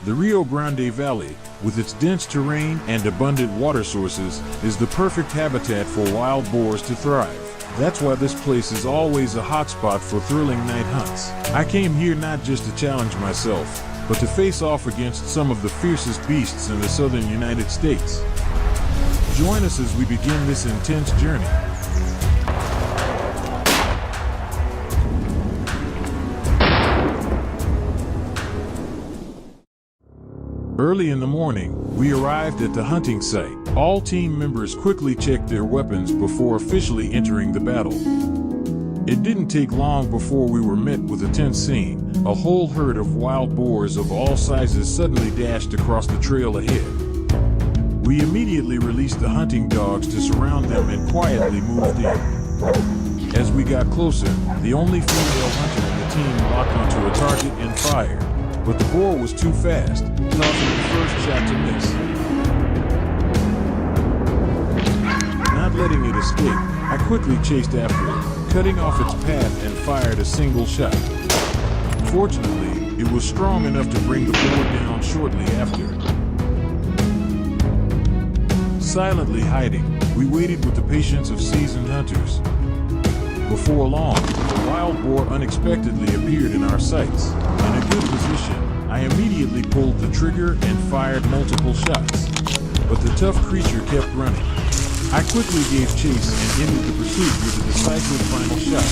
The Rio Grande Valley, with its dense terrain and abundant water sources, is the perfect habitat for wild boars to thrive. That's why this place is always a hotspot for thrilling night hunts. I came here not just to challenge myself, but to face off against some of the fiercest beasts in the southern United States. Join us as we begin this intense journey. Early in the morning, we arrived at the hunting site. All team members quickly checked their weapons before officially entering the battle. It didn't take long before we were met with a tense scene. A whole herd of wild boars of all sizes suddenly dashed across the trail ahead. We immediately released the hunting dogs to surround them and quietly moved in. As we got closer, the only female hunter in the team locked onto a target and fired. But the boar was too fast, causing the first shot to miss. Not letting it escape, I quickly chased after it, cutting off its path and fired a single shot. Fortunately, it was strong enough to bring the boar down shortly after. Silently hiding, we waited with the patience of seasoned hunters. Before long, a wild boar unexpectedly appeared in our sights. In a good position, I immediately pulled the trigger and fired multiple shots. But the tough creature kept running. I quickly gave chase and ended the pursuit with a decisive final shot.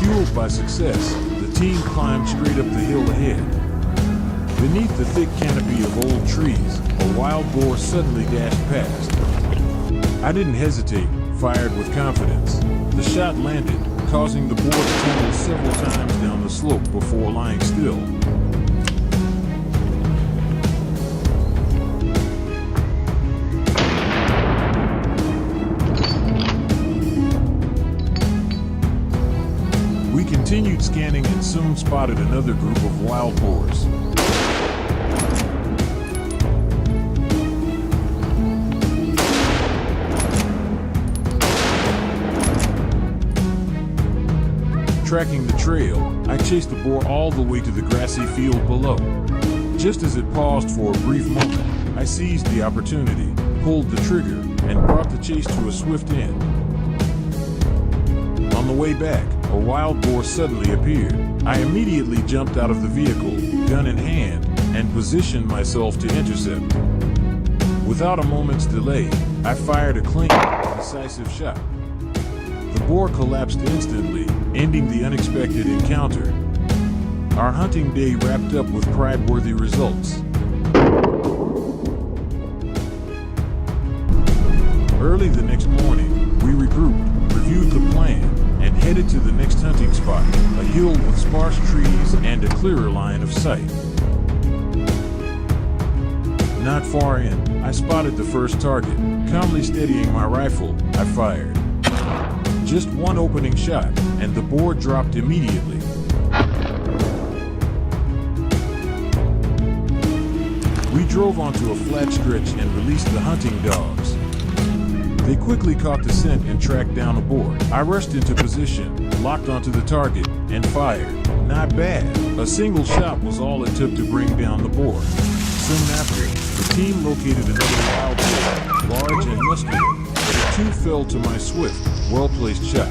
Fueled by success, the team climbed straight up the hill ahead. Beneath the thick canopy of old trees, a wild boar suddenly dashed past. I didn't hesitate, fired with confidence. The shot landed, causing the boar to tumble several times down the slope before lying still. We continued scanning and soon spotted another group of wild boars. Tracking the trail, I chased the boar all the way to the grassy field below. Just as it paused for a brief moment, I seized the opportunity, pulled the trigger, and brought the chase to a swift end. On the way back, a wild boar suddenly appeared. I immediately jumped out of the vehicle, gun in hand, and positioned myself to intercept. Without a moment's delay, I fired a clean, decisive shot. The boar collapsed instantly, ending the unexpected encounter. Our hunting day wrapped up with pride-worthy results. Early the next morning, we regrouped, reviewed the plan, and headed to the next hunting spot, a hill with sparse trees and a clearer line of sight. Not far in, I spotted the first target. Calmly steadying my rifle, I fired. Just one opening shot, and the boar dropped immediately. We drove onto a flat stretch and released the hunting dogs. They quickly caught the scent and tracked down the boar. I rushed into position, locked onto the target, and fired. Not bad. A single shot was all it took to bring down the boar. Soon after, the team located another wild boar, large and muscular, but it too fell to my swift, well-placed shot.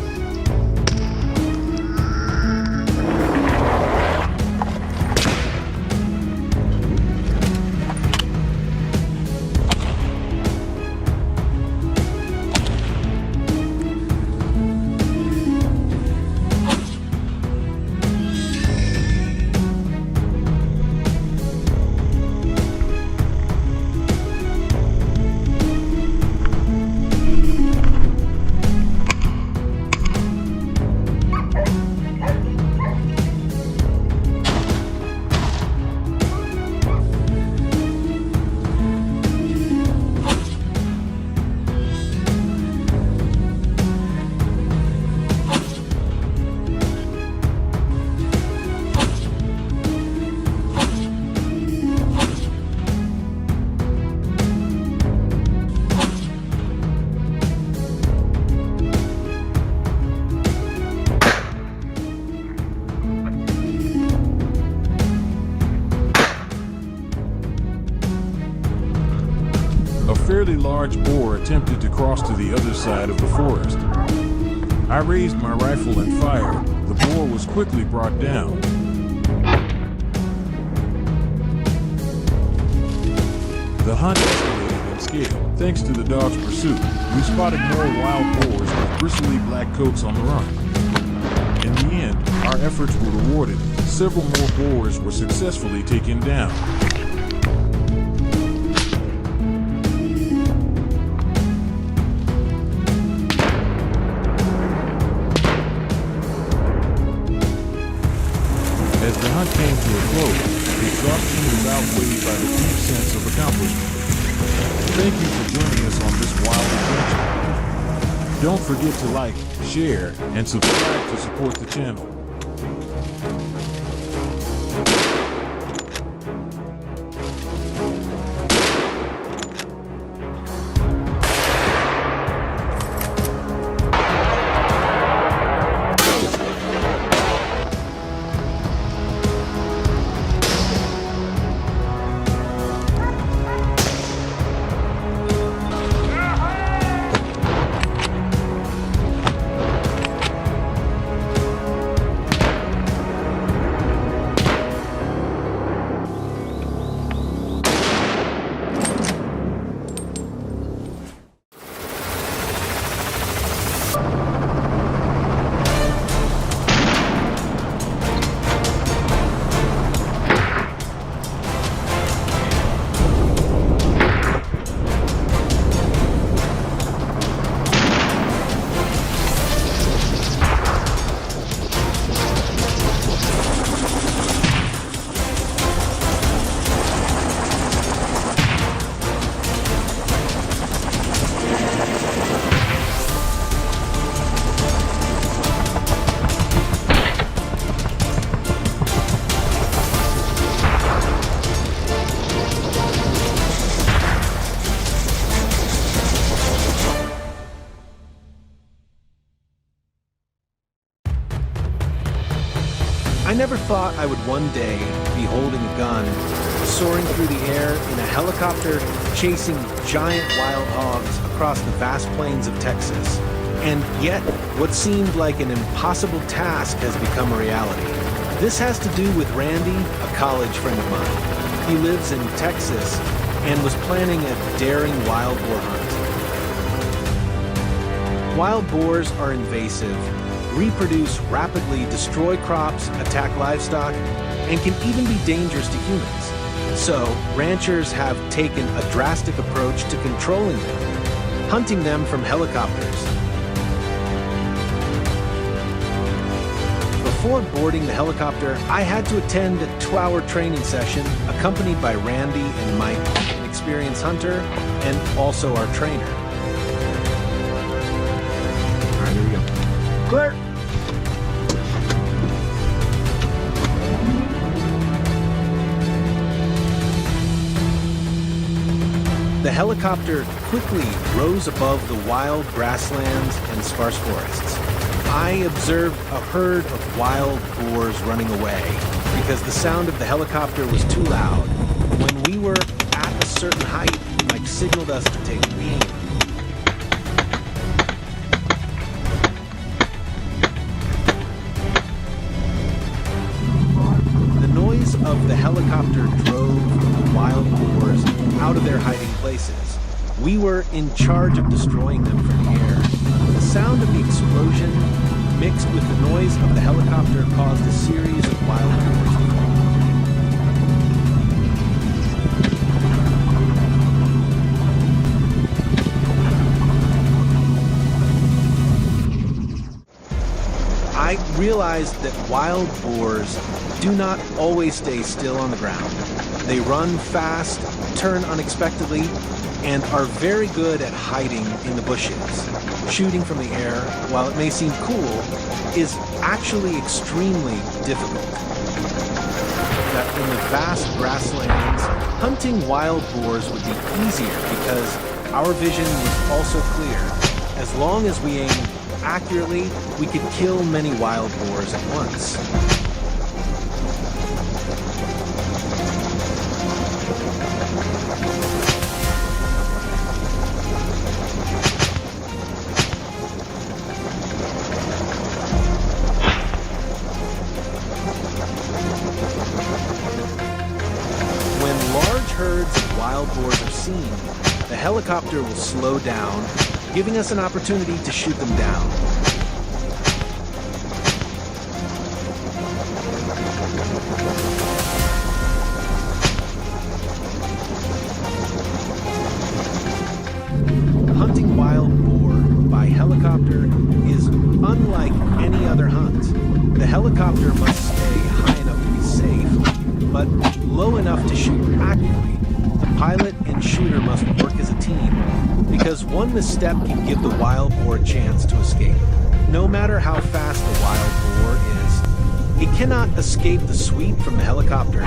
fairly large boar attempted to cross to the other side of the forest. I raised my rifle and fired. The boar was quickly brought down. The hunt escalated in scale. Thanks to the dog's pursuit, we spotted more wild boars with bristly black coats on the run. In the end, our efforts were rewarded. Several more boars were successfully taken down. As the hunt came to a close, the exhaustion was outweighed by the deep sense of accomplishment. Thank you for joining us on this wild adventure. Don't forget to like, share, and subscribe to support the channel. I never thought I would one day be holding a gun, soaring through the air in a helicopter, chasing giant wild hogs across the vast plains of Texas. And yet, what seemed like an impossible task has become a reality. This has to do with Randy, a college friend of mine. He lives in Texas and was planning a daring wild boar hunt. Wild boars are invasive, reproduce rapidly, destroy crops, attack livestock, and can even be dangerous to humans. So, ranchers have taken a drastic approach to controlling them, hunting them from helicopters. Before boarding the helicopter, I had to attend a 2-hour training session accompanied by Randy and Mike, an experienced hunter, and also our trainer. All right, here we go. Clear! The helicopter quickly rose above the wild grasslands and sparse forests. I observed a herd of wild boars running away because the sound of the helicopter was too loud. When we were at a certain height, Mike signaled us to take aim. The noise of the helicopter drove the wild boars out of their hiding places. We were in charge of destroying them from the air. The sound of the explosion, mixed with the noise of the helicopter, caused a series of wild boars to fall. I realized that wild boars do not always stay still on the ground. They run fast, turn unexpectedly, and are very good at hiding in the bushes. Shooting from the air, while it may seem cool, is actually extremely difficult. That in the vast grasslands, hunting wild boars would be easier because our vision was also clear. As long as we aimed accurately, we could kill many wild boars at once. the helicopter will slow down, giving us an opportunity to shoot them down. Hunting wild boar by helicopter is unlike any other hunt. The helicopter must stay high enough to be safe, but low enough to shoot accurately. The pilot and shooter must work as a team, because one misstep can give the wild boar a chance to escape. No matter how fast the wild boar is, it cannot escape the sweep from the helicopter.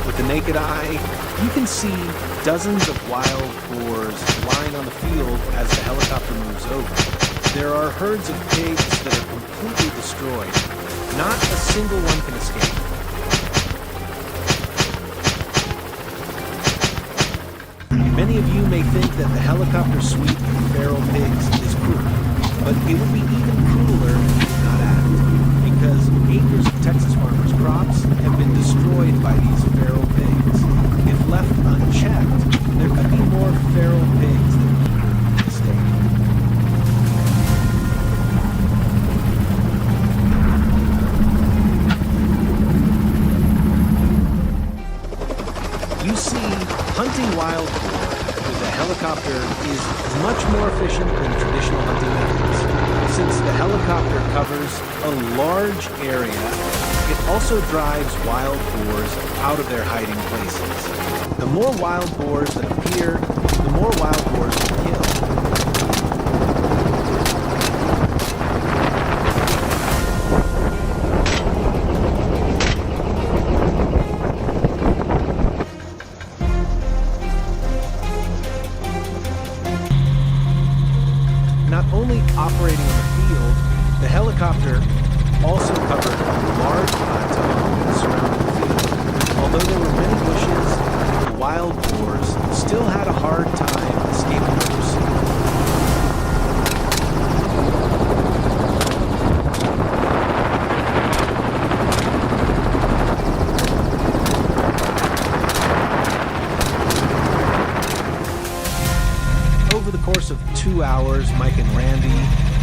With the naked eye, you can see dozens of wild boars lying on the field as the helicopter moves over. There are herds of pigs that are completely destroyed. Not a single one can escape. Many of you may think that the helicopter sweep of feral pigs is cruel, but it would be even crueler if we did not act, because acres of Texas farmers' crops have been destroyed by these feral pigs. If left unchecked, there could be more feral pigs than eager to escape. You see, hunting wild boar with a helicopter is much more efficient than traditional hunting methods. Since the helicopter covers a large area, it also drives wild boars out of their hiding places. The more wild boars that appear, the more wild boars we kill. Not only operating on the field, the helicopter also covered a large plateau surrounding the field. Although there were many bushes, the wild boars still had a hard time escaping our pursuit. Over the course of 2 hours, Mike and Randy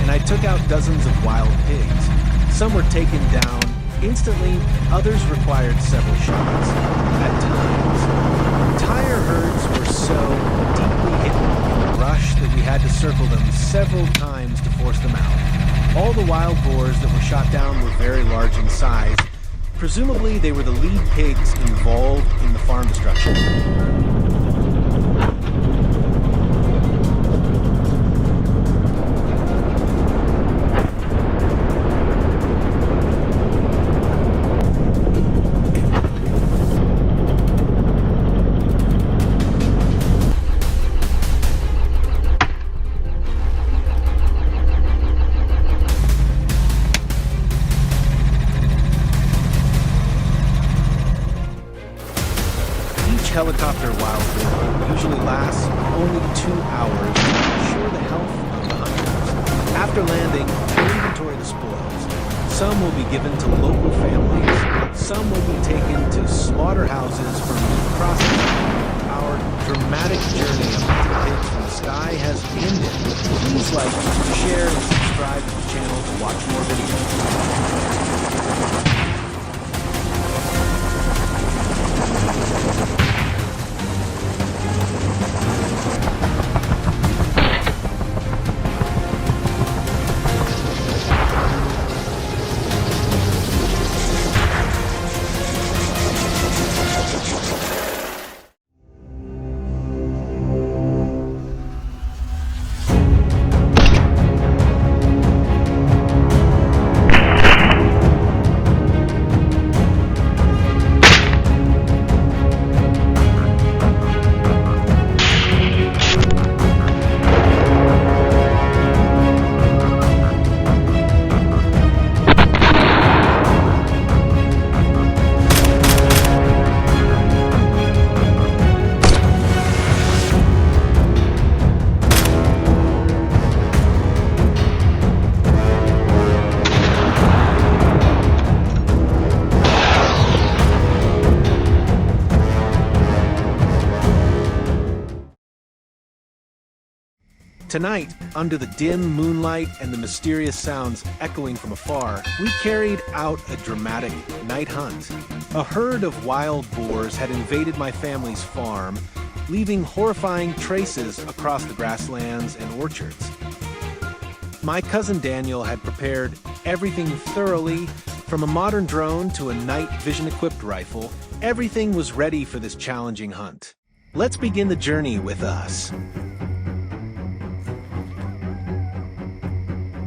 and I took out dozens of wild pigs. Some were taken down instantly, others required several shots. At times, entire herds were so deeply hidden in the brush that we had to circle them several times to force them out. All the wild boars that were shot down were very large in size. Presumably, they were the lead pigs involved in the farm destruction. Helicopter wild boar usually lasts only 2 hours to ensure the health of the hunters. After landing, we'll inventory the spoils. Some will be given to local families. Some will be taken to slaughterhouses for meat processing. Our dramatic journey of hunting pigs from the sky has ended. Please like, share, and subscribe to the channel to watch more videos. Tonight, under the dim moonlight and the mysterious sounds echoing from afar, we carried out a dramatic night hunt. A herd of wild boars had invaded my family's farm, leaving horrifying traces across the grasslands and orchards. My cousin Daniel had prepared everything thoroughly, from a modern drone to a night vision-equipped rifle. Everything was ready for this challenging hunt. Let's begin the journey with us.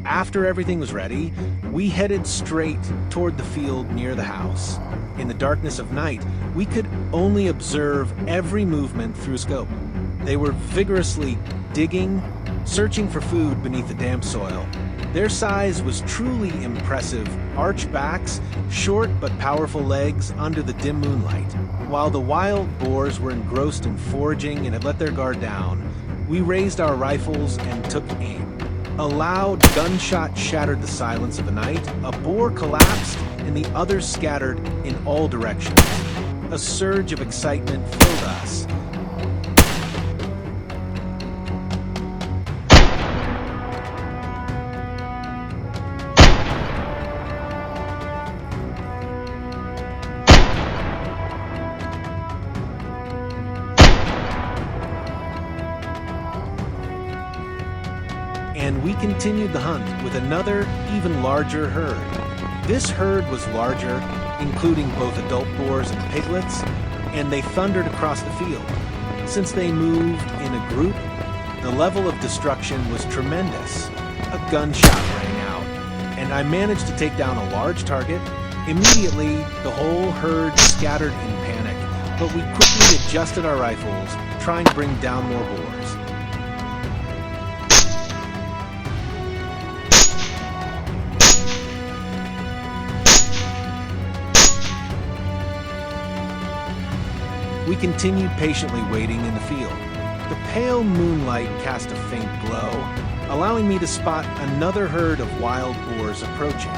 After everything was ready, we headed straight toward the field near the house. In the darkness of night, we could only observe every movement through a scope. They were vigorously digging, searching for food beneath the damp soil. Their size was truly impressive, arched backs, short but powerful legs under the dim moonlight. While the wild boars were engrossed in foraging and had let their guard down, we raised our rifles and took aim. A loud gunshot shattered the silence of the night. A boar collapsed and the others scattered in all directions. A surge of excitement filled us. And we continued the hunt with another, even larger herd. This herd was larger, including both adult boars and piglets, and they thundered across the field. Since they moved in a group, the level of destruction was tremendous. A gunshot rang out, and I managed to take down a large target. Immediately, the whole herd scattered in panic, but we quickly adjusted our rifles, trying to bring down more boars. We continued patiently waiting in the field. The pale moonlight cast a faint glow, allowing me to spot another herd of wild boars approaching.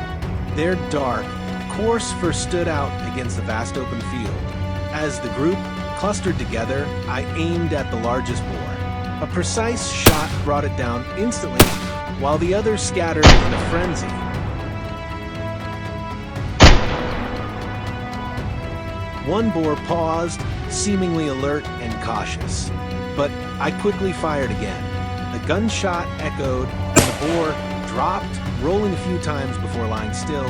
Their dark, coarse fur stood out against the vast open field. As the group clustered together, I aimed at the largest boar. A precise shot brought it down instantly, while the others scattered in a frenzy. One boar paused, seemingly alert and cautious, but I quickly fired again. The gunshot echoed, and the boar dropped, rolling a few times before lying still.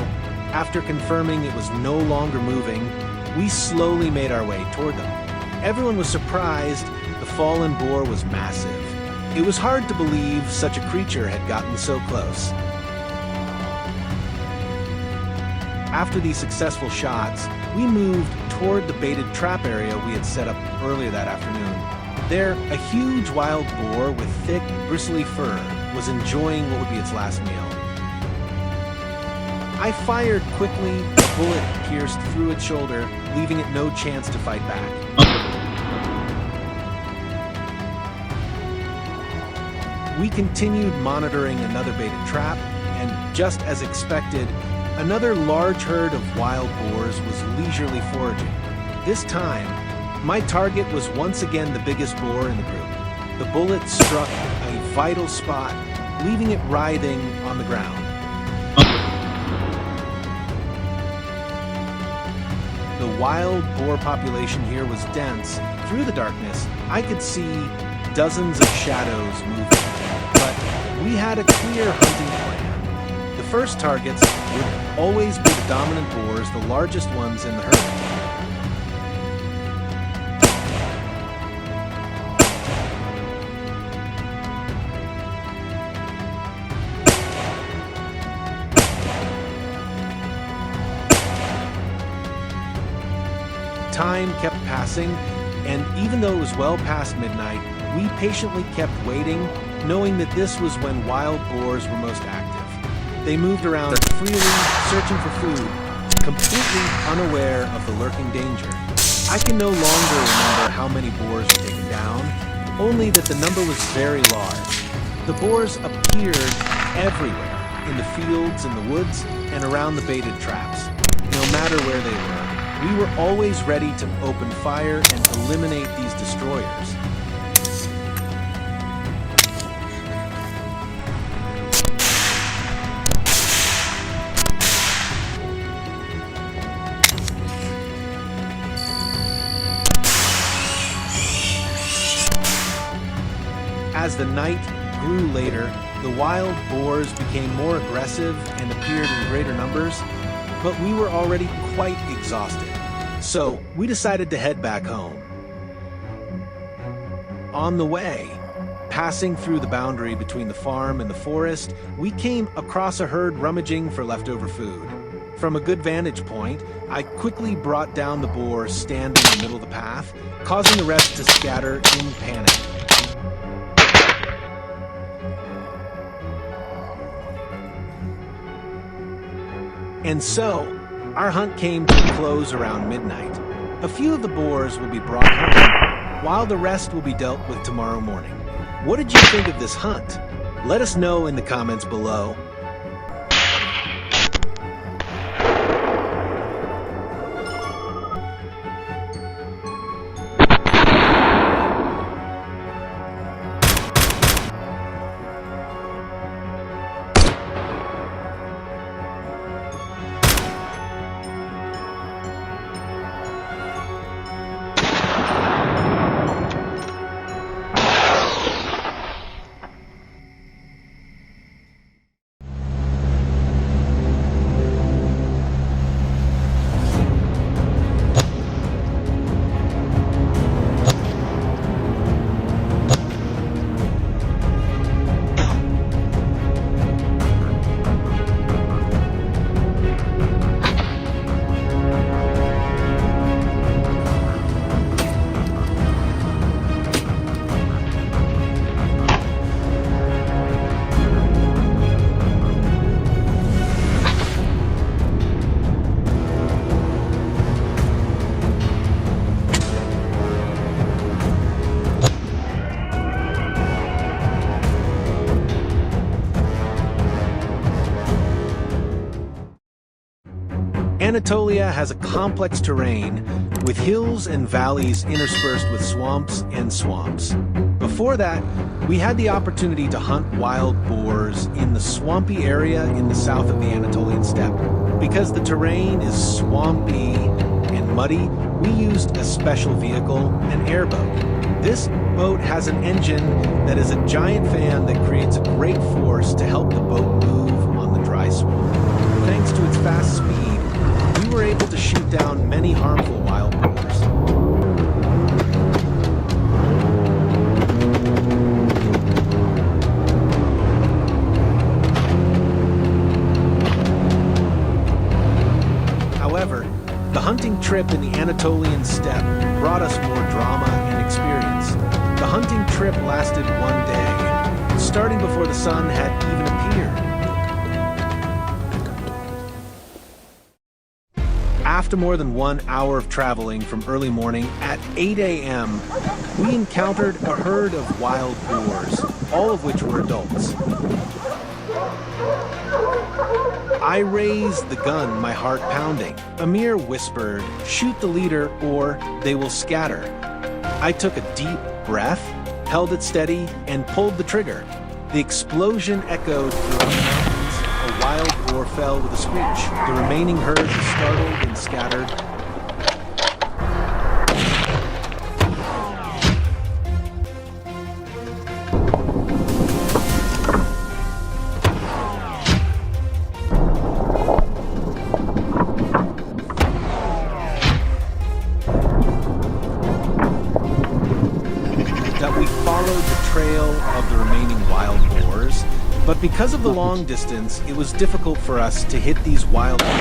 After confirming it was no longer moving, we slowly made our way toward them. Everyone was surprised. The fallen boar was massive. It was hard to believe such a creature had gotten so close. After these successful shots, we moved toward the baited trap area we had set up earlier that afternoon. There, a huge wild boar with thick, bristly fur was enjoying what would be its last meal. I fired quickly. A bullet pierced through its shoulder, leaving it no chance to fight back. We continued monitoring another baited trap, and just as expected, another large herd of wild boars was leisurely foraging. This time, my target was once again the biggest boar in the group. The bullet struck a vital spot, leaving it writhing on the ground. The wild boar population here was dense. Through the darkness, I could see dozens of shadows moving, but we had a clear hunting plan. The first targets would always be the dominant boars, the largest ones in the herd. Time kept passing, and even though it was well past midnight, we patiently kept waiting, knowing that this was when wild boars were most active. They moved around freely, searching for food, completely unaware of the lurking danger. I can no longer remember how many boars were taken down, only that the number was very large. The boars appeared everywhere, in the fields, in the woods, and around the baited traps. No matter where they were, we were always ready to open fire and eliminate these destroyers. As the night grew later, the wild boars became more aggressive and appeared in greater numbers, but we were already quite exhausted. So we decided to head back home. On the way, passing through the boundary between the farm and the forest, we came across a herd rummaging for leftover food. From a good vantage point, I quickly brought down the boar standing in the middle of the path, causing the rest to scatter in panic. And so, our hunt came to a close around midnight. A few of the boars will be brought home, while the rest will be dealt with tomorrow morning. What did you think of this hunt? Let us know in the comments below. Anatolia has a complex terrain with hills and valleys interspersed with swamps and swamps. Before that, we had the opportunity to hunt wild boars in the swampy area in the south of the Anatolian steppe. Because the terrain is swampy and muddy, we used a special vehicle, an airboat. This boat has an engine that is a giant fan that creates a great force to help the boat move on the dry swamp. Thanks to its fast speed, we were able to shoot down many harmful wild boars. However, the hunting trip in the Anatolian steppe brought us more drama and experience. The hunting trip lasted one day, starting before the sun had even appeared. After more than 1 hour of traveling from early morning, at 8 a.m., we encountered a herd of wild boars, all of which were adults. I raised the gun, my heart pounding. Amir whispered, "Shoot the leader or they will scatter." I took a deep breath, held it steady, and pulled the trigger. The explosion echoed throughout the mountains. A wild boar fell with a screech. The remaining herd was startled and scattered. That we followed the trail of the remaining wild boars, but because of the long distance, it was difficult for us to hit these wild boars.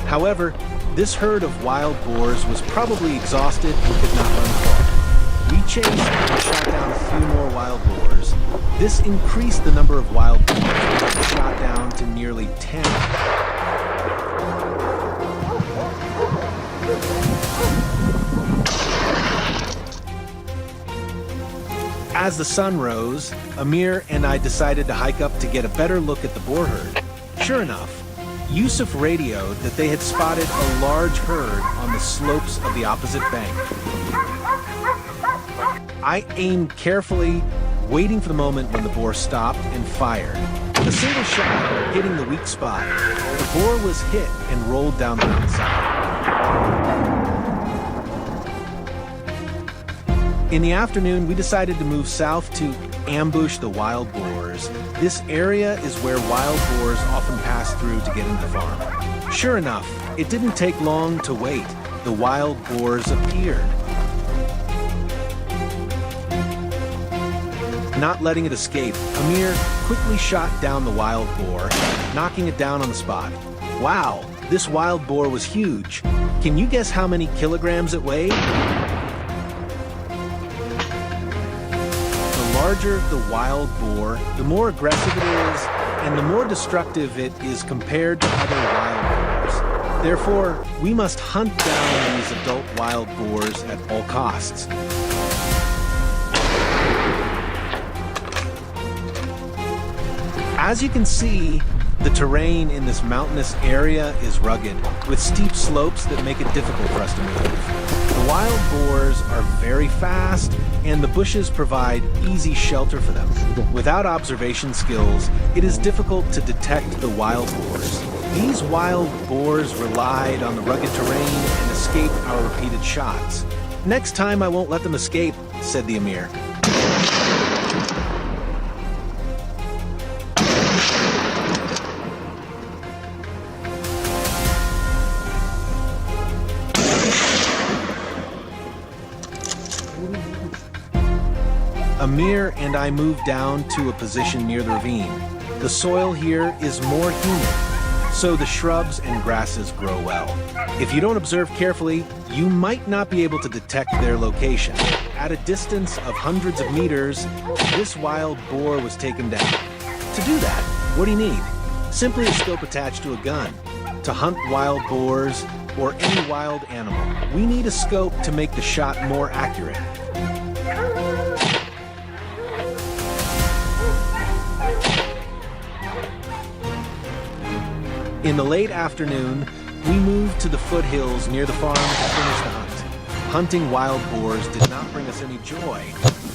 However, this herd of wild boars was probably exhausted and could not run far. We chased and shot down a few more wild boars. This increased the number of wild boars, which we shot down to nearly 10. As the sun rose, Amir and I decided to hike up to get a better look at the boar herd. Sure enough, Yusuf radioed that they had spotted a large herd on the slopes of the opposite bank. I aimed carefully, waiting for the moment when the boar stopped and fired. A single shot hitting the weak spot. The boar was hit and rolled down the mountainside. In the afternoon, we decided to move south to ambush the wild boars. This area is where wild boars often pass through to get into the farm. Sure enough, it didn't take long to wait. The wild boars appeared. Not letting it escape, Amir quickly shot down the wild boar, knocking it down on the spot. Wow, this wild boar was huge. Can you guess how many kilograms it weighed? The larger the wild boar, the more aggressive it is, and the more destructive it is compared to other wild boars. Therefore, we must hunt down these adult wild boars at all costs. As you can see, the terrain in this mountainous area is rugged, with steep slopes that make it difficult for us to move. The wild boars are very fast, and the bushes provide easy shelter for them. Without observation skills, it is difficult to detect the wild boars. These wild boars relied on the rugged terrain and escaped our repeated shots. "Next time I won't let them escape," said the Emir. Amir and I moved down to a position near the ravine. The soil here is more humid, so the shrubs and grasses grow well. If you don't observe carefully, you might not be able to detect their location. At a distance of hundreds of meters, this wild boar was taken down. To do that, what do you need? Simply a scope attached to a gun. To hunt wild boars or any wild animal, we need a scope to make the shot more accurate. In the late afternoon, we moved to the foothills near the farm to finish the hunt. Hunting wild boars did not bring us any joy,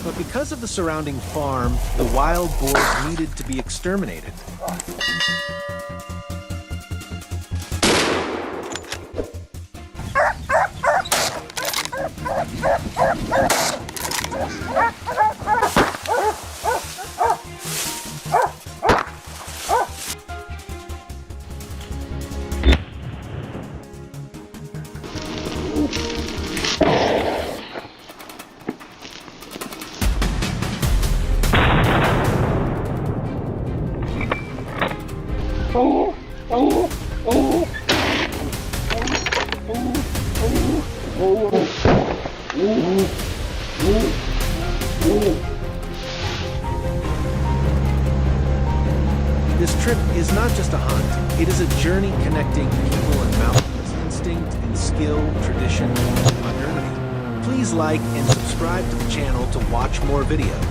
but because of the surrounding farm, the wild boars needed to be exterminated. This trip is not just a hunt, it is a journey connecting people and mountains, instinct and skill, tradition and modernity. Please like and subscribe to the channel to watch more videos.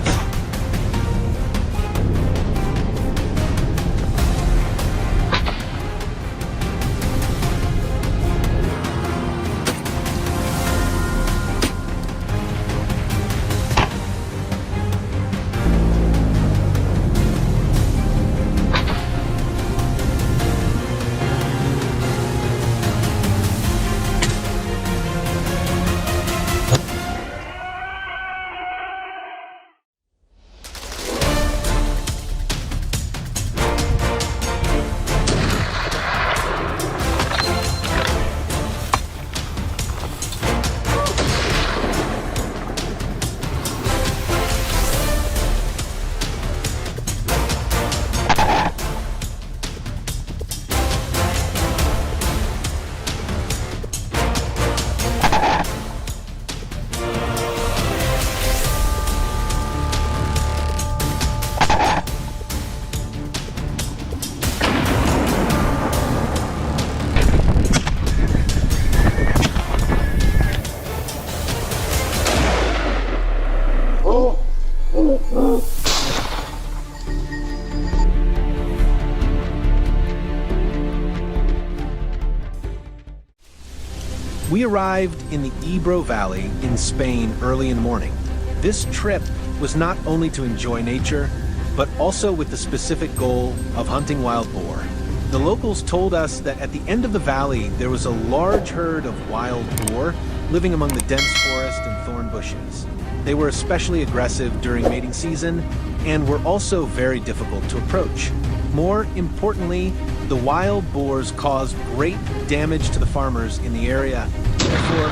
We arrived in the Ebro Valley in Spain early in the morning. This trip was not only to enjoy nature, but also with the specific goal of hunting wild boar. The locals told us that at the end of the valley, there was a large herd of wild boar living among the dense forest and thorn bushes. They were especially aggressive during mating season and were also very difficult to approach. More importantly, the wild boars caused great damage to the farmers in the area. Therefore,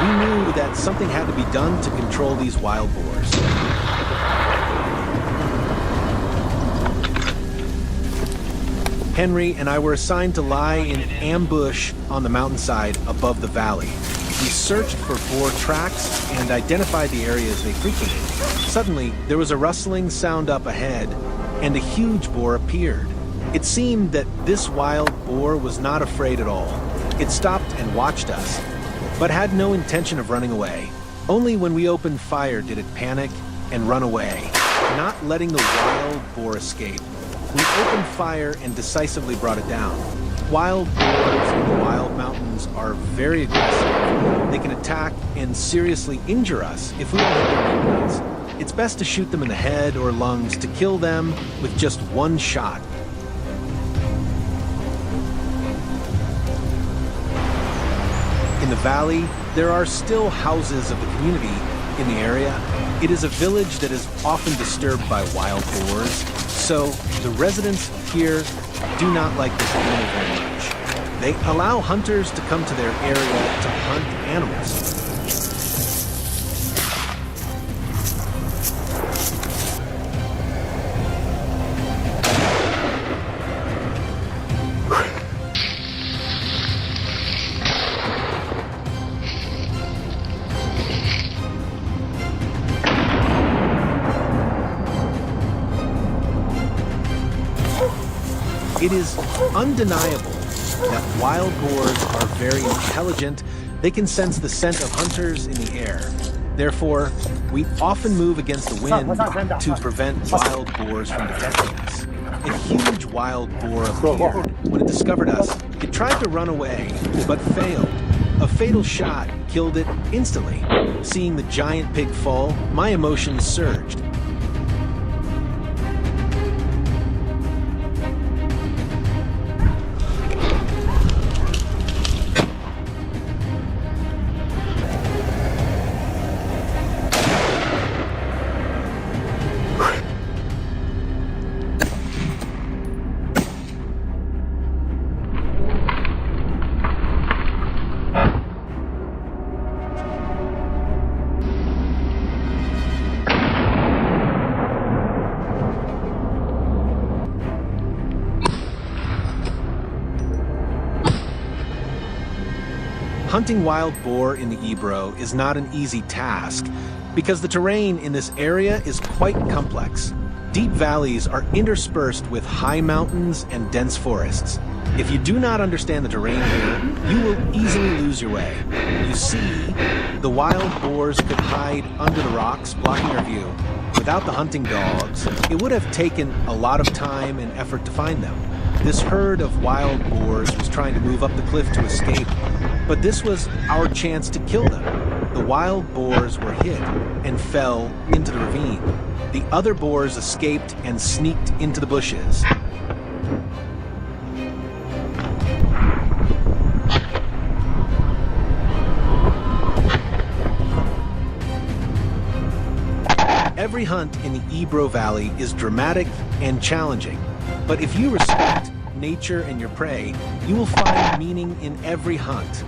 we knew that something had to be done to control these wild boars. Henry and I were assigned to lie in ambush on the mountainside above the valley. We searched for boar tracks and identified the areas they frequented. Suddenly, there was a rustling sound up ahead, and a huge boar appeared. It seemed that this wild boar was not afraid at all. It stopped and watched us, but had no intention of running away. Only when we opened fire did it panic and run away, not letting the wild boar escape. We opened fire and decisively brought it down. Wild boars in the wild mountains are very aggressive. They can attack and seriously injure us if we don't hit their weak points. It's best to shoot them in the head or lungs to kill them with just one shot. In the valley, there are still houses of the community in the area. It is a village that is often disturbed by wild boars, so the residents here do not like this animal very much. They allow hunters to come to their area to hunt animals. It is undeniable that wild boars are very intelligent. They can sense the scent of hunters in the air. Therefore, we often move against the wind to prevent wild boars from detecting us. A huge wild boar appeared. When it discovered us, it tried to run away, but failed. A fatal shot killed it instantly. Seeing the giant pig fall, my emotions surged. Hunting wild boar in the Ebro is not an easy task because the terrain in this area is quite complex. Deep valleys are interspersed with high mountains and dense forests. If you do not understand the terrain here, you will easily lose your way. You see, the wild boars could hide under the rocks, blocking our view. Without the hunting dogs, it would have taken a lot of time and effort to find them. This herd of wild boars was trying to move up the cliff to escape, but this was our chance to kill them. The wild boars were hit and fell into the ravine. The other boars escaped and sneaked into the bushes. Every hunt in the Ebro Valley is dramatic and challenging, but if you respect nature and your prey, you will find meaning in every hunt.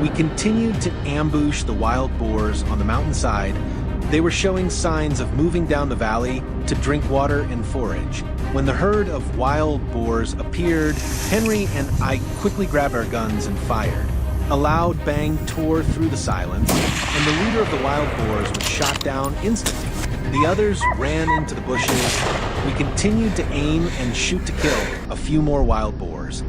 We continued to ambush the wild boars on the mountainside. They were showing signs of moving down the valley to drink water and forage. When the herd of wild boars appeared, Henry and I quickly grabbed our guns and fired. A loud bang tore through the silence, and the leader of the wild boars was shot down instantly. The others ran into the bushes. We continued to aim and shoot to kill a few more wild boars.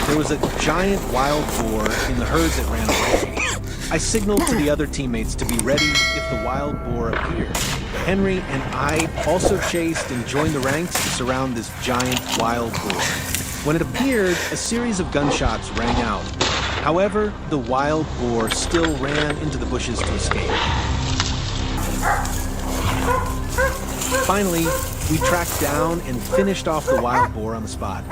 There was a giant wild boar in the herd that ran away. I signaled to the other teammates to be ready if the wild boar appeared. Henry and I also chased and joined the ranks to surround this giant wild boar. When it appeared, a series of gunshots rang out. However, the wild boar still ran into the bushes to escape. Finally, we tracked down and finished off the wild boar on the spot.